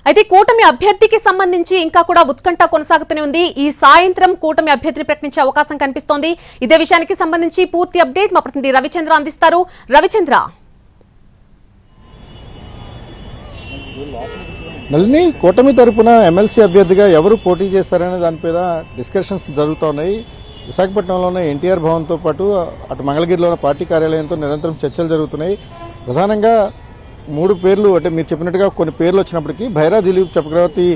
అయితే కూటమి అభ్యర్థికి సంబంధించి ఇంకా కూడా ఉత్కంఠ కొనసాగుతూనే ఉంది. ఈ సాయంత్రం కూటమి అభ్యర్థిని ప్రకటించే అవకాశం కనిపిస్తోంది. ఇదే విషయానికి సంబంధించి పూర్తి అప్డేట్ మా ప్రతినిధి రవిచంద్ర అందిస్తారు. రవిచంద్ర, నళిని, కూటమి తరపున ఎమ్మెల్సీ అభ్యర్థిగా ఎవరు పోటీ చేస్తారనే దానిపైన డిస్కషన్స్ జరుగుతున్నాయి. విశాఖపట్నంలోని ఎన్టీఆర్ భవన్తో పాటు అటు మంగళగిరిలోని పార్టీ కార్యాలయంతో నిరంతరం చర్చలు జరుగుతున్నాయి. ప్రధానంగా 3 పేర్లు, అంటే మీరు చెప్పినట్టుగా కొన్ని పేర్లు వచ్చినప్పటికీ భైరా దిలీప్ చక్రవర్తి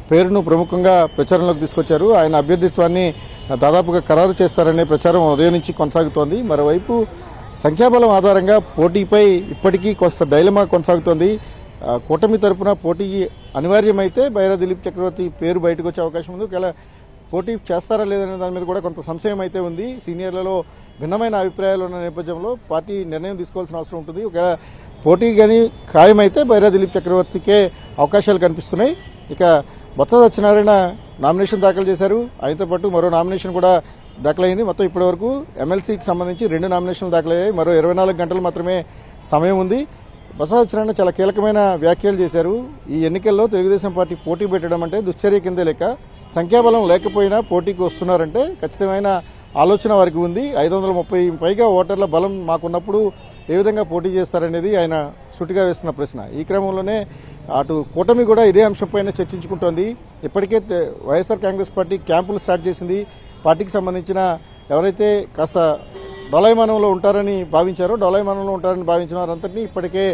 పేరును ప్రముఖంగా ప్రచారంలోకి తీసుకొచ్చారు. ఆయన అభ్యర్థిత్వాన్ని దాదాపుగా ఖరారు చేస్తారనే ప్రచారం ఉదయం నుంచి కొనసాగుతోంది. మరోవైపు సంఖ్యాబలం ఆధారంగా పోటీపై ఇప్పటికీ కొంత డైలమా కొనసాగుతోంది. కూటమి తరపున పోటీ అనివార్యమైతే భైరా దిలీప్ చక్రవర్తి పేరు బయటకు వచ్చే అవకాశం ఉంది. ఒకవేళ పోటీ చేస్తారా లేదనే దాని మీద కూడా కొంత సంశయం అయితే ఉంది. సీనియర్లలో భిన్నమైన అభిప్రాయాలు ఉన్న నేపథ్యంలో పార్టీ నిర్ణయం తీసుకోవాల్సిన అవసరం ఉంటుంది. ఒకవేళ పోటీ కానీ ఖాయమైతే భైరా దిలీప్ చక్రవర్తికే అవకాశాలు కనిపిస్తున్నాయి. ఇక బొత్స సత్యనారాయణ నామినేషన్ దాఖలు చేశారు. ఆయనతో పాటు మరో నామినేషన్ కూడా దాఖలైంది. మొత్తం ఇప్పటివరకు ఎమ్మెల్సీకి సంబంధించి 2 నామినేషన్లు దాఖలయ్యాయి. మరో 24 గంటలు మాత్రమే సమయం ఉంది. బొత్స సత్యనారాయణ చాలా కీలకమైన వ్యాఖ్యలు చేశారు. ఈ ఎన్నికల్లో తెలుగుదేశం పార్టీ పోటీ పెట్టడం అంటే దుశ్చర్య కిందే లెక్క. సంఖ్యాబలం లేకపోయినా పోటీకి వస్తున్నారంటే ఖచ్చితమైన ఆలోచన వారికి ఉంది. 530 పైగా ఓటర్ల బలం మాకున్నప్పుడు ఏ విధంగా పోటీ చేస్తారనేది ఆయన సూటిగా వేస్తున్న ప్రశ్న. ఈ క్రమంలోనే అటు కూటమి కూడా ఇదే అంశంపైన చర్చించుకుంటోంది. ఇప్పటికే వైఎస్ఆర్ కాంగ్రెస్ పార్టీ క్యాంపులు స్టార్ట్ చేసింది. పార్టీకి సంబంధించిన ఎవరైతే కాస్త డోలాయమానంలో ఉంటారని భావించారో, డోలాయమానంలో ఉంటారని భావించిన వారందరినీ ఇప్పటికే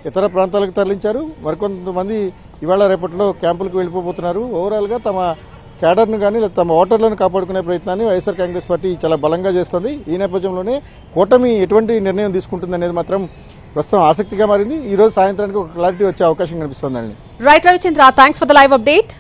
ఇతర ప్రాంతాలకు తరలించారు. మరికొంతమంది ఇవాళ రేపట్లో క్యాంపులకు వెళ్ళిపోతున్నారు. ఓవరాల్గా తమ క్యాడర్ను కానీ లేదా తమ ఓటర్లను కాపాడుకునే ప్రయత్నాన్ని వైఎస్ఆర్ కాంగ్రెస్ పార్టీ చాలా బలంగా చేస్తోంది. ఈ నేపథ్యంలోనే కూటమి ఎటువంటి నిర్ణయం తీసుకుంటుంది అనేది మాత్రం ప్రస్తుతం ఆసక్తిగా మారింది. ఈ రోజు సాయంత్రానికి ఒక క్లారిటీ వచ్చే అవకాశం కనిపిస్తోందండి. Right Ravichandra, thanks for the live update.